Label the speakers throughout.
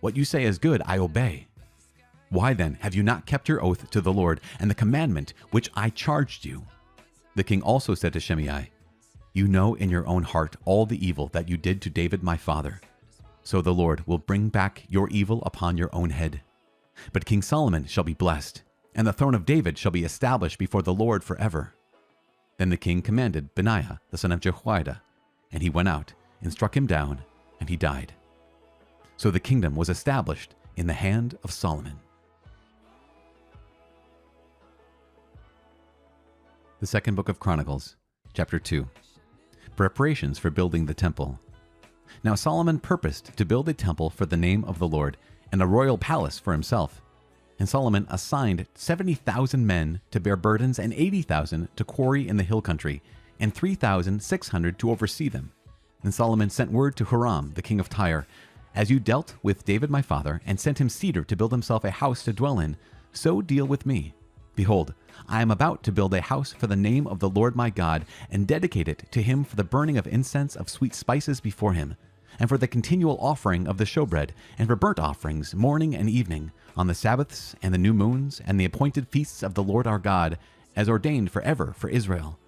Speaker 1: What you say is good, I obey. Why then have you not kept your oath to the Lord and the commandment which I charged you?" The king also said to Shimei, "You know in your own heart all the evil that you did to David my father. So the Lord will bring back your evil upon your own head. But King Solomon shall be blessed, and the throne of David shall be established before the Lord forever." Then the king commanded Benaiah the son of Jehoiada, and he went out and struck him down, and he died. So the kingdom was established in the hand of Solomon. The second book of Chronicles, chapter 2. Preparations for building the temple. Now Solomon purposed to build a temple for the name of the Lord, and a royal palace for himself. And Solomon assigned 70,000 men to bear burdens, and 80,000 to quarry in the hill country, and 3,600 to oversee them. And Solomon sent word to Huram, the king of Tyre, "As you dealt with David my father, and sent him cedar to build himself a house to dwell in, so deal with me. Behold, I am about to build a house for the name of the Lord my God, and dedicate it to him for the burning of incense of sweet spices before him, and for the continual offering of the showbread, and for burnt offerings morning and evening, on the Sabbaths and the new moons, and the appointed feasts of the Lord our God, as ordained forever for Israel.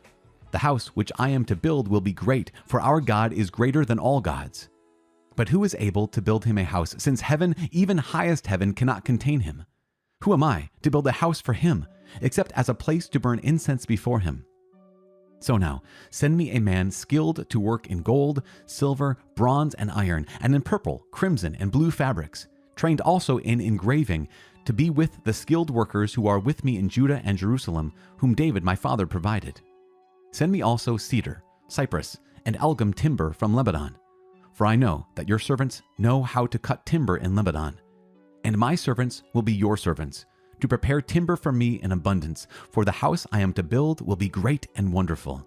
Speaker 1: The house which I am to build will be great, for our God is greater than all gods. But who is able to build him a house, since heaven, even highest heaven, cannot contain him? Who am I to build a house for him, except as a place to burn incense before him? So now, send me a man skilled to work in gold, silver, bronze, and iron, and in purple, crimson, and blue fabrics, trained also in engraving, to be with the skilled workers who are with me in Judah and Jerusalem, whom David my father provided. Send me also cedar, cypress, and algum timber from Lebanon, for I know that your servants know how to cut timber in Lebanon. And my servants will be your servants, to prepare timber for me in abundance, for the house I am to build will be great and wonderful.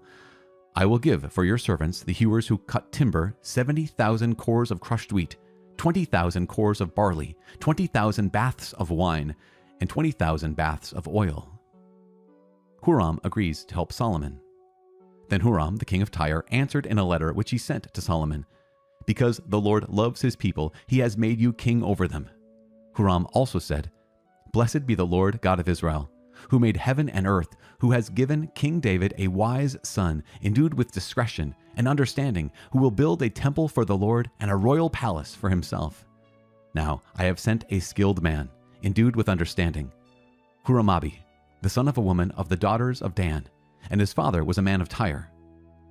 Speaker 1: I will give for your servants, the hewers who cut timber, 70,000 cores of crushed wheat, 20,000 cores of barley, 20,000 baths of wine, and 20,000 baths of oil." Huram agrees to help Solomon. Then Huram, the king of Tyre, answered in a letter which he sent to Solomon, "Because the Lord loves his people, he has made you king over them." Huram also said, "Blessed be the Lord God of Israel, who made heaven and earth, who has given King David a wise son, endued with discretion and understanding, who will build a temple for the Lord and a royal palace for himself. Now I have sent a skilled man, endued with understanding, Huramabi, the son of a woman of the daughters of Dan, and his father was a man of Tyre.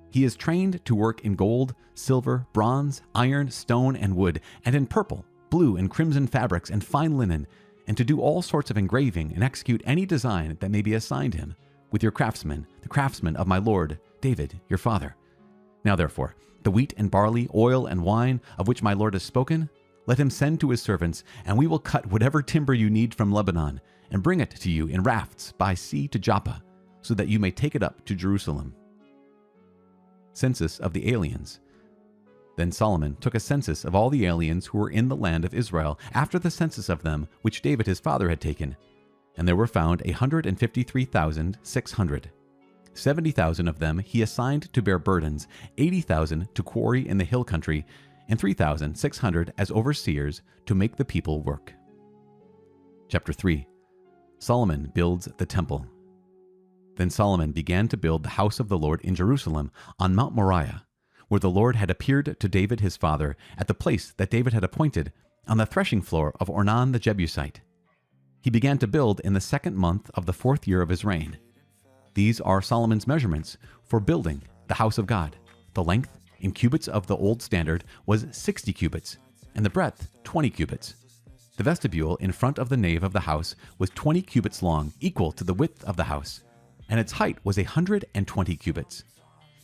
Speaker 1: He is trained to work in gold, silver, bronze, iron, stone, and wood, and in purple, blue, and crimson fabrics, and fine linen, and to do all sorts of engraving and execute any design that may be assigned him, with your craftsmen, the craftsmen of my lord David, your father. Now therefore, the wheat and barley, oil and wine, of which my lord has spoken, let him send to his servants, and we will cut whatever timber you need from Lebanon, and bring it to you in rafts by sea to Joppa, so that you may take it up to Jerusalem." Census of the aliens. Then Solomon took a census of all the aliens who were in the land of Israel, after the census of them which David his father had taken. And there were found 153,600. 70,000 of them he assigned to bear burdens, 80,000 to quarry in the hill country, and 3,600 as overseers to make the people work. Chapter 3. Solomon builds the temple. Then Solomon began to build the house of the Lord in Jerusalem on Mount Moriah, where the Lord had appeared to David his father, at the place that David had appointed, on the threshing floor of Ornan the Jebusite. He began to build in the 2nd month of the 4th year of his reign. These are Solomon's measurements for building the house of God. The length, in cubits of the old standard, was 60 cubits, and the breadth 20 cubits. The vestibule in front of the nave of the house was 20 cubits long, equal to the width of the house, and its height was 120 cubits.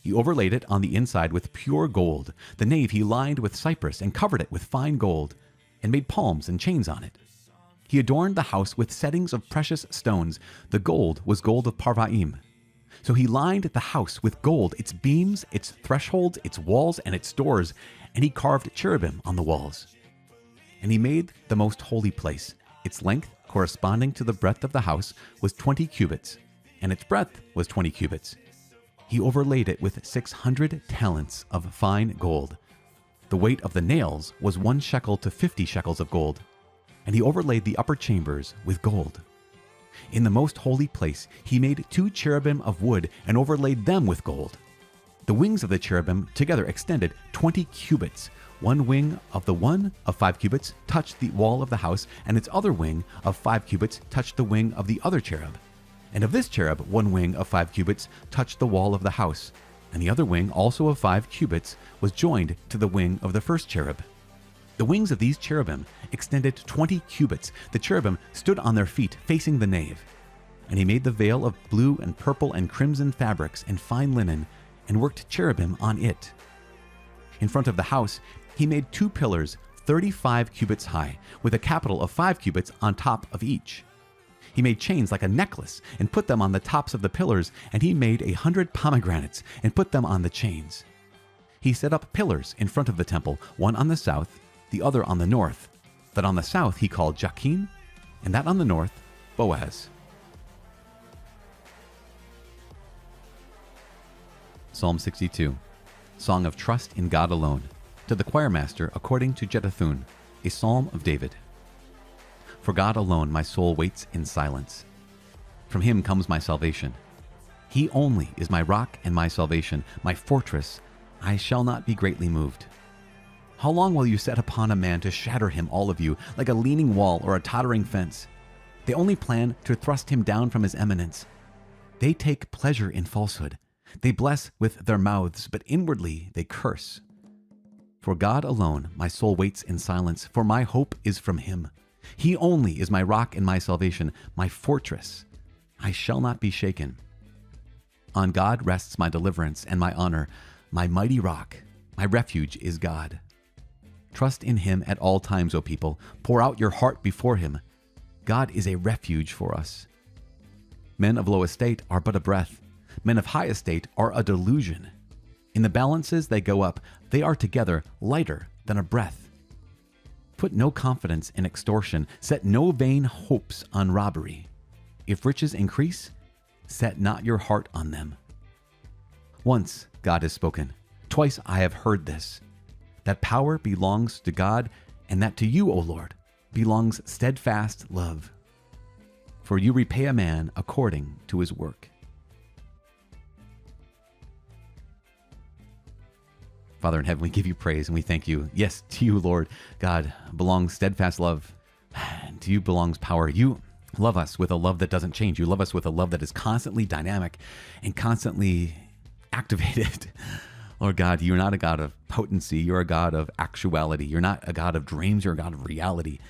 Speaker 1: He overlaid it on the inside with pure gold. The nave he lined with cypress and covered it with fine gold, and made palms and chains on it. He adorned the house with settings of precious stones. The gold was gold of Parvaim. So he lined the house with gold, its beams, its thresholds, its walls, and its doors, and he carved cherubim on the walls. And he made the most holy place. Its length, corresponding to the breadth of the house, was 20 cubits, and its breadth was 20 cubits. He overlaid it with 600 talents of fine gold. The weight of the nails was 1 shekel to 50 shekels of gold. And he overlaid the upper chambers with gold. In the most holy place, he made 2 cherubim of wood and overlaid them with gold. The wings of the cherubim together extended 20 cubits. One wing of the one of 5 cubits touched the wall of the house, and its other wing of 5 cubits touched the wing of the other cherub. And of this cherub, one wing of 5 cubits touched the wall of the house, and the other wing, also of 5 cubits, was joined to the wing of the first cherub. The wings of these cherubim extended 20 cubits. The cherubim stood on their feet, facing the nave. And he made the veil of blue and purple and crimson fabrics and fine linen, and worked cherubim on it. In front of the house, he made 2 pillars 35 cubits high, with a capital of 5 cubits on top of each. He made chains like a necklace and put them on the tops of the pillars, and he made 100 pomegranates and put them on the chains. He set up pillars in front of the temple, one on the south, the other on the north. That on the south he called Jachin, and that on the north, Boaz. Psalm 62, Song of Trust in God Alone, to the choirmaster according to Jeduthun, a psalm of David. For God alone my soul waits in silence. From him comes my salvation. He only is my rock and my salvation, my fortress. I shall not be greatly moved. How long will you set upon a man to shatter him, all of you, like a leaning wall or a tottering fence? They only plan to thrust him down from his eminence. They take pleasure in falsehood. They bless with their mouths, but inwardly they curse. For God alone my soul waits in silence, for my hope is from him. He only is my rock and my salvation, my fortress. I shall not be shaken. On God rests my deliverance and my honor, my mighty rock. My refuge is God. Trust in him at all times, O people. Pour out your heart before him. God is a refuge for us. Men of low estate are but a breath. Men of high estate are a delusion. In the balances they go up. They are together lighter than a breath. Put no confidence in extortion. Set no vain hopes on robbery. If riches increase, set not your heart on them. Once God has spoken. Twice I have heard this, that power belongs to God, and that to you, O Lord, belongs steadfast love. For you repay a man according to his work. Father in heaven, we give you praise and we thank you. Yes, to you, Lord God, belongs steadfast love. And to you belongs power. You love us with a love that doesn't change. You love us with a love that is constantly dynamic and constantly activated. Lord God, you're not a God of potency. You're a God of actuality. You're not a God of dreams. You're a God of reality.